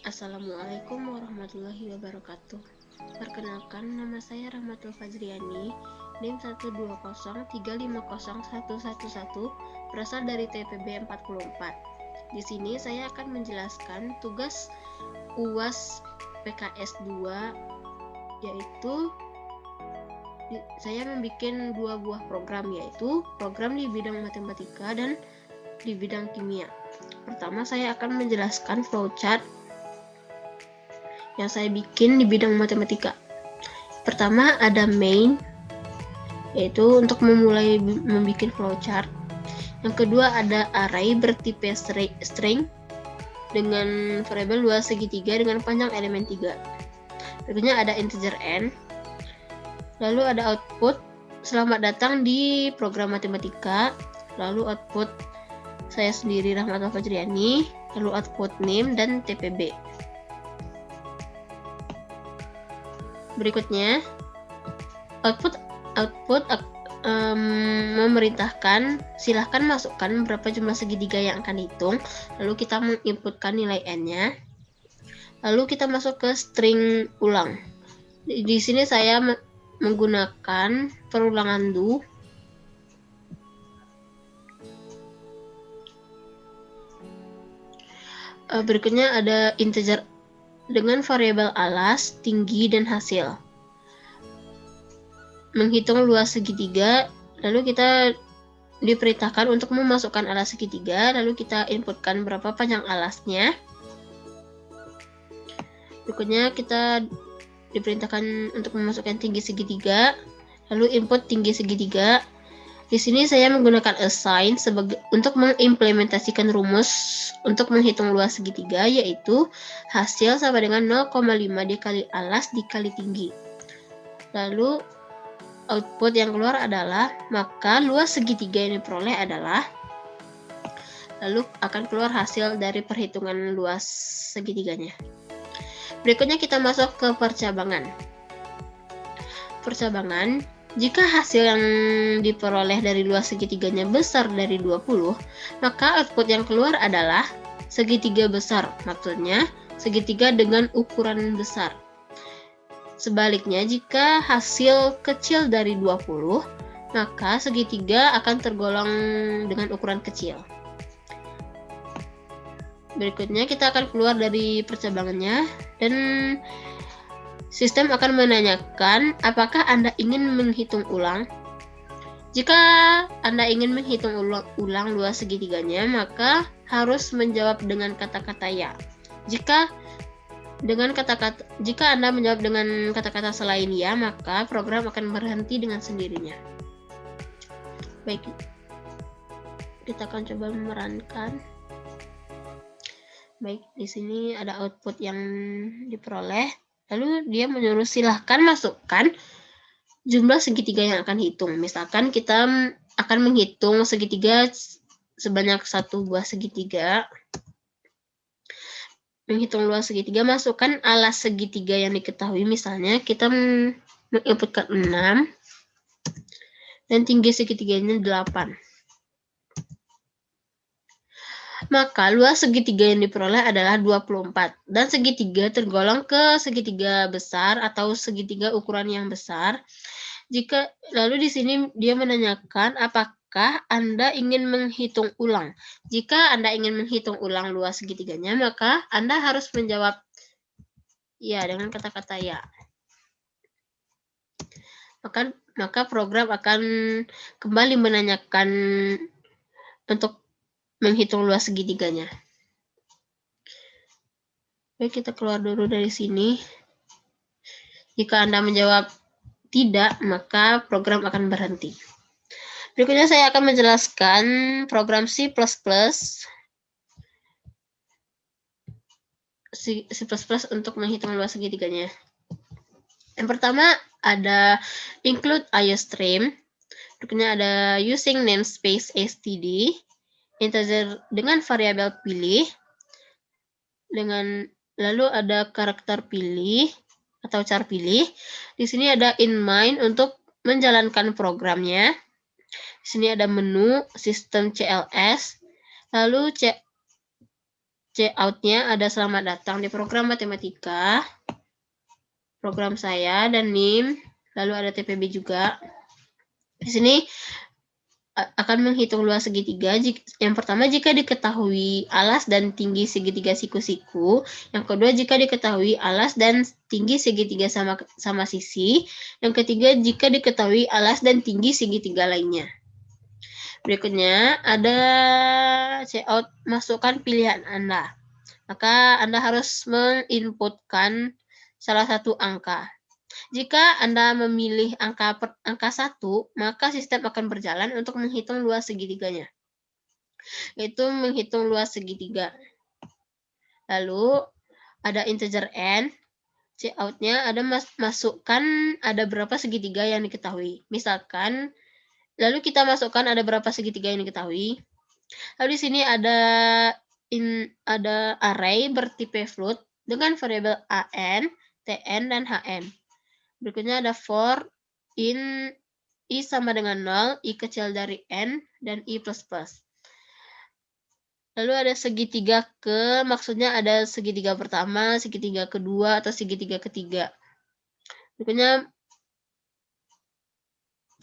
Assalamualaikum warahmatullahi wabarakatuh. Perkenalkan, nama saya Rahmatul Fajriani, NIM 120350111, berasal dari TPB 44. Di sini saya akan menjelaskan tugas UAS PKS 2, yaitu saya membuat 2 buah program, yaitu program di bidang matematika dan di bidang kimia. Pertama, saya akan menjelaskan flowchart yang saya bikin di bidang matematika. Pertama ada main, yaitu untuk memulai membuat flowchart. Yang kedua ada array bertipe string dengan variabel luas segitiga dengan panjang elemen 3. Berikutnya ada integer n. Lalu ada output, selamat datang di program matematika. Lalu output saya sendiri Rahmatul Fajriani. Lalu output NIM dan TPB. Berikutnya output memerintahkan silahkan masukkan berapa jumlah segitiga yang akan dihitung, lalu kita menginputkan nilai n-nya, lalu kita masuk ke string ulang. Di sini saya menggunakan perulangan do. Berikutnya ada integer dengan variabel alas, tinggi, dan hasil. Menghitung luas segitiga, lalu kita diperintahkan untuk memasukkan alas segitiga, lalu kita inputkan berapa panjang alasnya. Berikutnya kita diperintahkan untuk memasukkan tinggi segitiga, lalu input tinggi segitiga. Di sini saya menggunakan assign untuk mengimplementasikan rumus untuk menghitung luas segitiga, yaitu hasil sama dengan 0,5 dikali alas dikali tinggi. Lalu output yang keluar adalah, maka luas segitiga yang diperoleh adalah, lalu akan keluar hasil dari perhitungan luas segitiganya. Berikutnya kita masuk ke percabangan. Percabangan, jika hasil yang diperoleh dari luas segitiganya besar dari 20, maka output yang keluar adalah segitiga besar, maksudnya segitiga dengan ukuran besar. Sebaliknya, jika hasil kecil dari 20, maka segitiga akan tergolong dengan ukuran kecil. Berikutnya kita akan keluar dari percabangannya, dan sistem akan menanyakan apakah Anda ingin menghitung ulang. Jika Anda ingin menghitung ulang luas segitiganya, maka harus menjawab dengan kata-kata ya. Jika Anda menjawab dengan kata-kata selain ya, maka program akan berhenti dengan sendirinya. Baik, kita akan coba memerankan. Baik, di sini ada output yang diperoleh. Lalu dia menyuruh silahkan masukkan jumlah segitiga yang akan hitung. Misalkan kita akan menghitung segitiga sebanyak 1 buah segitiga. Menghitung luas segitiga, masukkan alas segitiga yang diketahui. Misalnya kita menginputkan 6 dan tinggi segitiganya 8. Maka luas segitiga yang diperoleh adalah 24, dan segitiga tergolong ke segitiga besar atau segitiga ukuran yang besar. Lalu di sini dia menanyakan apakah Anda ingin menghitung ulang. Jika Anda ingin menghitung ulang luas segitiganya, maka Anda harus menjawab ya dengan kata-kata ya. Maka program akan kembali menanyakan untuk menghitung luas segitiganya. Baik, kita keluar dulu dari sini. Jika Anda menjawab tidak, maka program akan berhenti. Berikutnya saya akan menjelaskan program C++ untuk menghitung luas segitiganya. Yang pertama ada include IOStream. Berikutnya ada using namespace std, integer dengan variabel pilih, lalu ada karakter pilih atau char pilih. Di sini ada in main untuk menjalankan programnya. Di sini ada menu sistem CLS, lalu Cout-nya ada selamat datang di program matematika, program saya dan NIM, lalu ada TPB juga. Di sini akan menghitung luas segitiga. Yang pertama, jika diketahui alas dan tinggi segitiga siku-siku. Yang kedua, jika diketahui alas dan tinggi segitiga sama sisi. Yang ketiga, jika diketahui alas dan tinggi segitiga lainnya. Berikutnya ada Cout, masukkan pilihan Anda. Maka Anda harus menginputkan salah satu angka. Jika Anda memilih angka 1, maka sistem akan berjalan untuk menghitung luas segitiganya, yaitu menghitung luas segitiga. Lalu ada integer n, Cout-nya ada masukkan ada berapa segitiga yang diketahui. Misalkan, lalu kita masukkan ada berapa segitiga yang diketahui. Lalu di sini ada array bertipe float dengan variabel an, tn, dan hn. Berikutnya ada for in i sama dengan 0, i kecil dari n, dan i plus plus. Lalu ada segitiga maksudnya ada segitiga pertama, segitiga kedua, atau segitiga ketiga. Berikutnya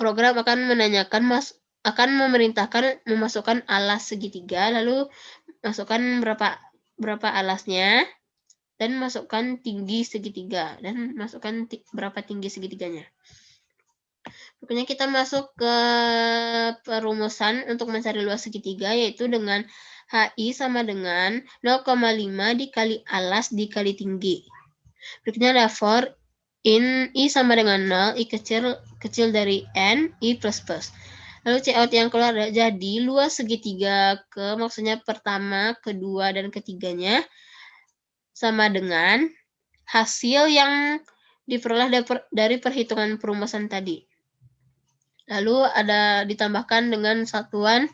program akan memerintahkan memasukkan alas segitiga, lalu masukkan berapa alasnya, dan masukkan tinggi segitiga, dan masukkan berapa tinggi segitiganya. Berikutnya kita masuk ke perumusan untuk mencari luas segitiga, yaitu dengan HI sama dengan 0,5 dikali alas dikali tinggi. Berikutnya ada for in I sama dengan 0, I kecil dari N, I plus plus. Lalu Cout yang keluar jadi luas segitiga maksudnya pertama, kedua, dan ketiganya sama dengan hasil yang diperoleh dari perhitungan perumusan tadi. Lalu ada ditambahkan dengan satuan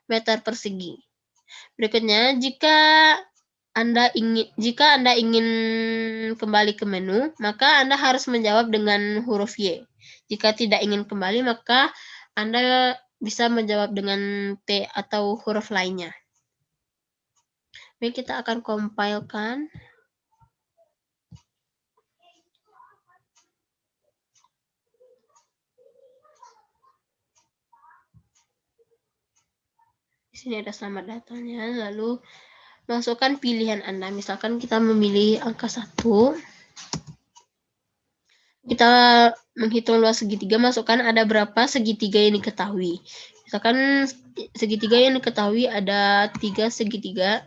meter persegi. Berikutnya, jika Anda ingin kembali ke menu, maka Anda harus menjawab dengan huruf Y. Jika tidak ingin kembali, maka Anda bisa menjawab dengan T atau huruf lainnya. Baik, kita akan compilekan. Di sini ada selamat datangnya, lalu masukkan pilihan Anda. Misalkan kita memilih angka 1. Kita menghitung luas segitiga, masukkan ada berapa segitiga yang diketahui. Misalkan segitiga yang diketahui ada 3 segitiga.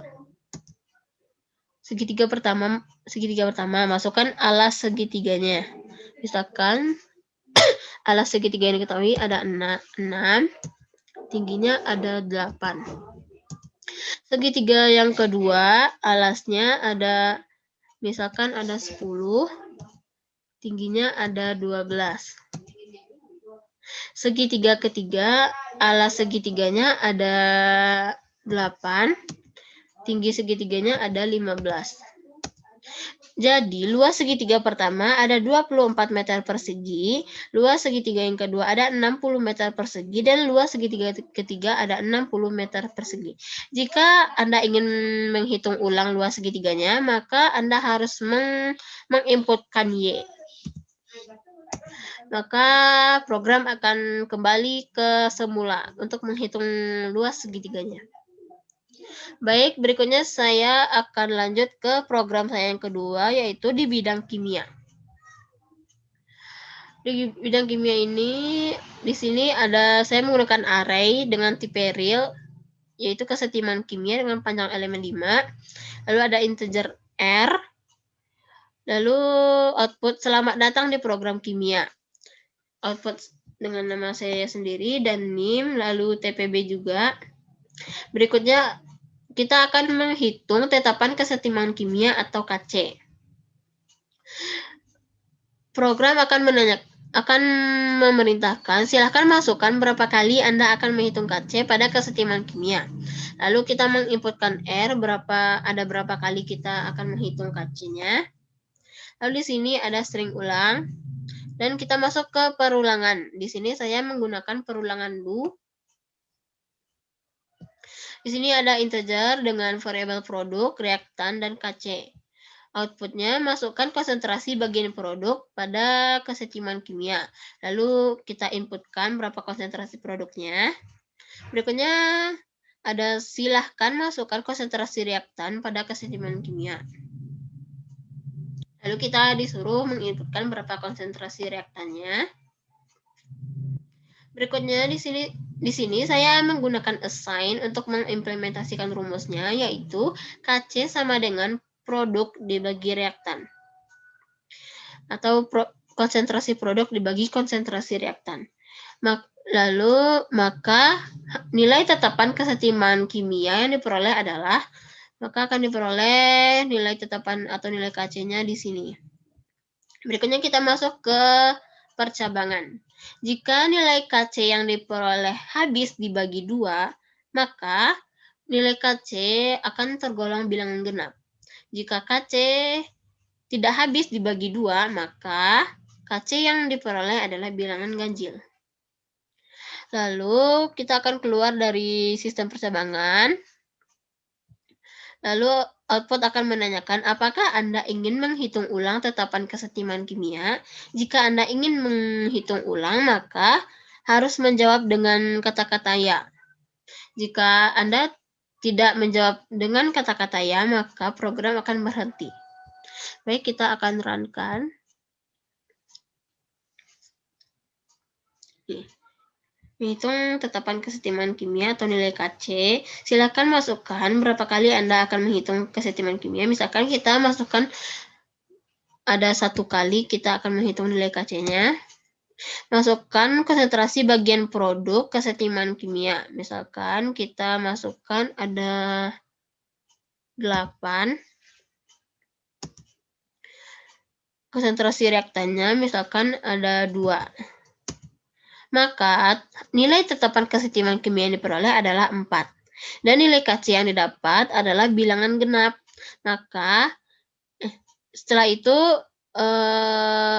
Segitiga pertama, masukkan alas segitiganya. Misalkan alas segitiga yang diketahui ada 6, tingginya ada 8. Segitiga yang kedua, alasnya ada, misalkan ada 10, tingginya ada 12. Segitiga ketiga, alas segitiganya ada 8, tinggi segitiganya ada 15. Jadi, luas segitiga pertama ada 24 meter persegi, luas segitiga yang kedua ada 60 meter persegi, dan luas segitiga ketiga ada 60 meter persegi. Jika Anda ingin menghitung ulang luas segitiganya, maka Anda harus menginputkan Y. Maka program akan kembali ke semula untuk menghitung luas segitiganya. Baik, berikutnya saya akan lanjut ke program saya yang kedua, yaitu di bidang kimia. Di bidang kimia ini, di sini saya menggunakan array dengan tipe real, yaitu kesetimaan kimia dengan panjang elemen 5. Lalu ada integer R. Lalu output selamat datang di program kimia. Output dengan nama saya sendiri dan NIM, lalu TPB juga. Berikutnya kita akan menghitung tetapan kesetimaan kimia atau KC. Program akan memerintahkan silahkan masukkan berapa kali Anda akan menghitung KC pada kesetimaan kimia. Lalu kita menginputkan R, ada berapa kali kita akan menghitung KC-nya. Lalu di sini ada string ulang. Dan kita masuk ke perulangan. Di sini saya menggunakan perulangan do. Di sini ada integer dengan variabel produk, reaktan, dan KC. Outputnya masukkan konsentrasi bagian produk pada kesetiman kimia. Lalu kita inputkan berapa konsentrasi produknya. Berikutnya ada silahkan masukkan konsentrasi reaktan pada kesetiman kimia. Lalu kita disuruh menginputkan berapa konsentrasi reaktannya. Berikutnya di sini saya menggunakan assign untuk mengimplementasikan rumusnya, yaitu KC sama dengan produk dibagi reaktan. Atau konsentrasi produk dibagi konsentrasi reaktan. Lalu maka nilai tetapan kesetiman kimia yang diperoleh adalah, maka akan diperoleh nilai tetapan atau nilai KC-nya di sini. Berikutnya kita masuk ke percabangan. Jika nilai KC yang diperoleh habis dibagi 2, maka nilai KC akan tergolong bilangan genap. Jika KC tidak habis dibagi 2, maka KC yang diperoleh adalah bilangan ganjil. Lalu kita akan keluar dari sistem percabangan. Lalu output akan menanyakan apakah Anda ingin menghitung ulang tetapan kesetiman kimia. Jika Anda ingin menghitung ulang, maka harus menjawab dengan kata-kata ya. Jika Anda tidak menjawab dengan kata-kata ya, maka program akan berhenti. Baik, kita akan runkan. Menghitung tetapan kesetiman kimia atau nilai KC, silakan masukkan berapa kali Anda akan menghitung kesetiman kimia. Misalkan kita masukkan ada 1 kali, kita akan menghitung nilai KC-nya. Masukkan konsentrasi bagian produk kesetiman kimia. Misalkan kita masukkan ada 8. Konsentrasi reaktannya misalkan ada 2. Maka nilai tetapan kesetiman kimia yang diperoleh adalah 4. Dan nilai KC yang didapat adalah bilangan genap. Maka setelah itu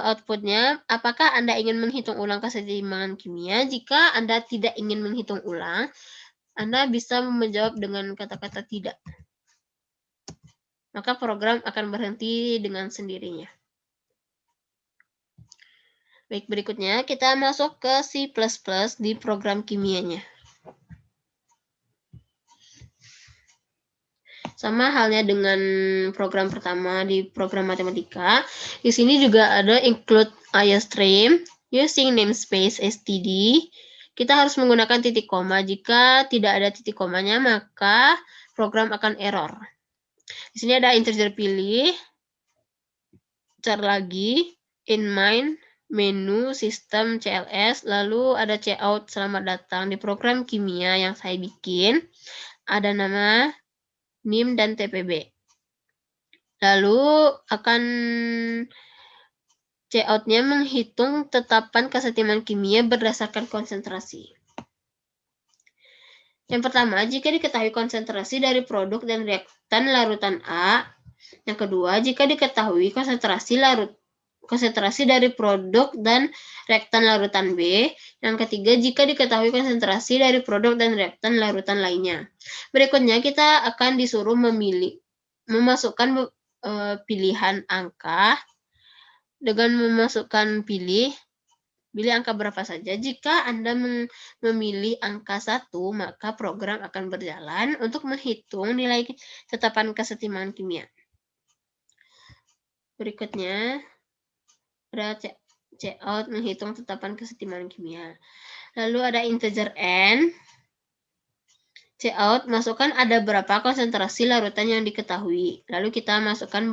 outputnya, apakah Anda ingin menghitung ulang kesetiman kimia? Jika Anda tidak ingin menghitung ulang, Anda bisa menjawab dengan kata-kata tidak. Maka program akan berhenti dengan sendirinya. Baik, berikutnya kita masuk ke C++ di program kimianya. Sama halnya dengan program pertama di program matematika. Di sini juga ada include IOStream using namespace std. Kita harus menggunakan titik koma. Jika tidak ada titik komanya, maka program akan error. Di sini ada integer pilih, char lagi, in main, menu, sistem, CLS, lalu ada cout, selamat datang. Di program kimia yang saya bikin, ada nama, NIM, dan TPB. Lalu akan cout-nya menghitung tetapan kesetiman kimia berdasarkan konsentrasi. Yang pertama, jika diketahui konsentrasi dari produk dan reaktan larutan A. Yang kedua, jika diketahui konsentrasi dari produk dan reaktan larutan B. Yang ketiga, jika diketahui konsentrasi dari produk dan reaktan larutan lainnya. Berikutnya, kita akan disuruh memasukkan pilihan angka. Dengan memasukkan pilih angka berapa saja. Jika Anda memilih angka 1, maka program akan berjalan untuk menghitung nilai tetapan kesetiman kimia. Berikutnya, ada cout menghitung tetapan kesetiman kimia. Lalu ada integer n. Cout masukkan ada berapa konsentrasi larutan yang diketahui. Lalu kita masukkan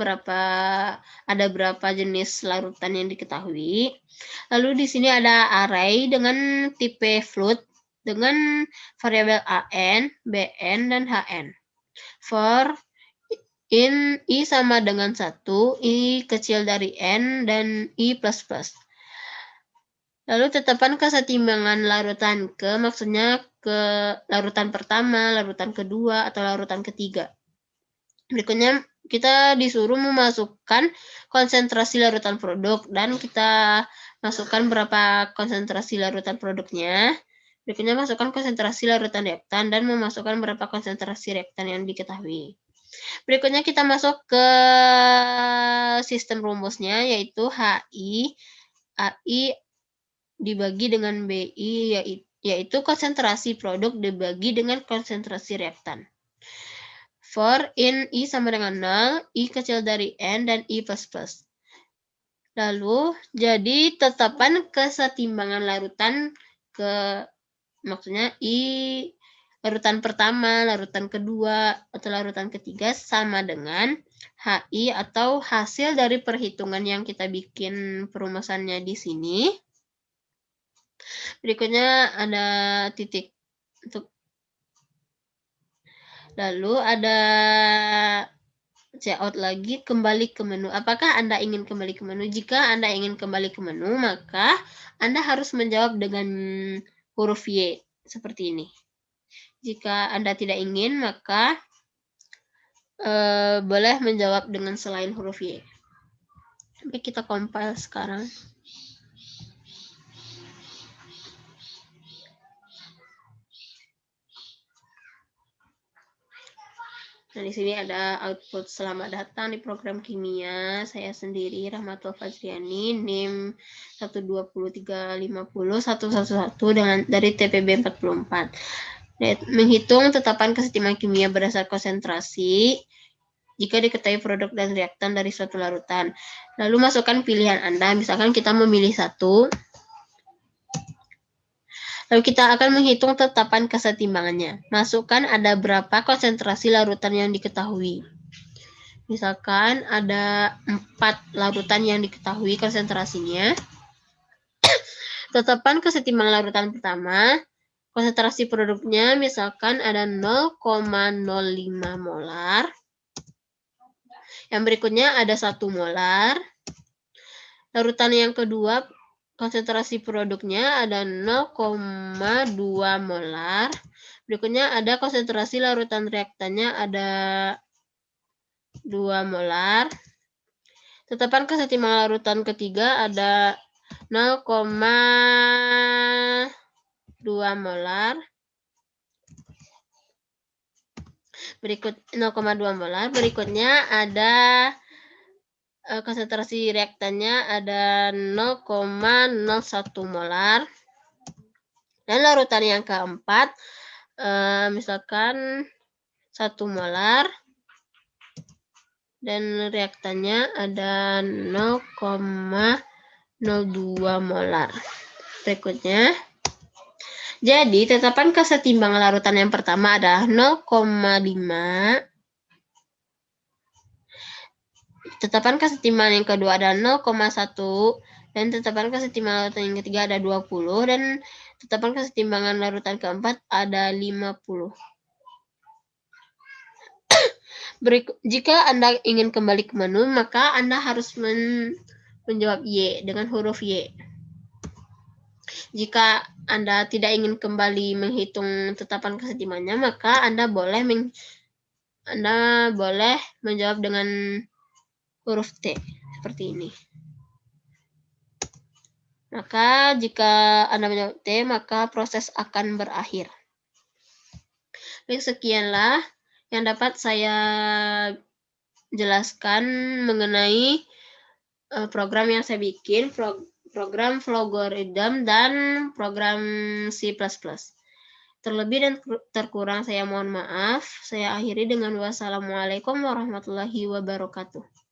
ada berapa jenis larutan yang diketahui. Lalu di sini ada array dengan tipe float dengan variabel an, bn, dan hn. For in i sama dengan 1, i kecil dari n, dan i plus plus. Lalu tetapan kesetimbangan larutan ke, maksudnya ke larutan pertama, larutan kedua, atau larutan ketiga. Berikutnya kita disuruh memasukkan konsentrasi larutan produk dan kita masukkan berapa konsentrasi larutan produknya. Berikutnya, masukkan konsentrasi larutan reaktan dan memasukkan berapa konsentrasi reaktan yang diketahui. Berikutnya kita masuk ke sistem rumusnya, yaitu AI dibagi dengan BI, yaitu konsentrasi produk dibagi dengan konsentrasi reaktan. For in I sama dengan 0, I kecil dari N, dan I plus. Lalu, jadi tetapan kesetimbangan larutan maksudnya I larutan pertama, larutan kedua, atau larutan ketiga sama dengan HI atau hasil dari perhitungan yang kita bikin perumusannya di sini. Berikutnya ada titik. Lalu ada checkout lagi, kembali ke menu. Apakah Anda ingin kembali ke menu? Jika Anda ingin kembali ke menu, maka Anda harus menjawab dengan huruf Y seperti ini. Jika Anda tidak ingin, maka boleh menjawab dengan selain huruf Y. Oke, kita compile sekarang. Nah, di sini ada output selamat datang di program kimia. Saya sendiri, Rahmatul Fajriani, NIM 123501111 dari TPB 44. Menghitung tetapan kesetimbangan kimia berdasar konsentrasi jika diketahui produk dan reaktan dari suatu larutan. Lalu masukkan pilihan Anda. Misalkan kita memilih satu. Lalu kita akan menghitung tetapan kesetimbangannya. Masukkan ada berapa konsentrasi larutan yang diketahui. Misalkan ada 4 larutan yang diketahui konsentrasinya. Tetapan kesetimbangan larutan pertama, konsentrasi produknya misalkan ada 0,05 molar. Yang berikutnya ada 1 molar. Larutan yang kedua, konsentrasi produknya ada 0,2 molar. Berikutnya ada konsentrasi larutan reaktannya ada 2 molar. Tetapan kesetimbangan larutan ketiga ada 0,2 molar. Berikutnya ada konsentrasi reaktannya ada 0,01 molar. Dan larutan yang keempat, misalkan 1 molar. Dan reaktannya ada 0,02 molar. Berikutnya, jadi tetapan kesetimbangan larutan yang pertama ada 0,5. Tetapan kesetimbangan yang kedua ada 0,1. Dan tetapan kesetimbangan larutan yang ketiga ada 20. Dan tetapan kesetimbangan larutan keempat ada 50. Jika Anda ingin kembali ke menu, maka Anda harus menjawab Y dengan huruf Y. Jika Anda tidak ingin kembali menghitung tetapan kesetimbangannya, maka Anda boleh menjawab dengan huruf T seperti ini. Maka jika Anda menjawab T, maka proses akan berakhir. Baik, sekianlah yang dapat saya jelaskan mengenai program yang saya bikin, program Flowgorithm dan program C++. Terlebih dan terkurang saya mohon maaf. Saya akhiri dengan wassalamualaikum warahmatullahi wabarakatuh.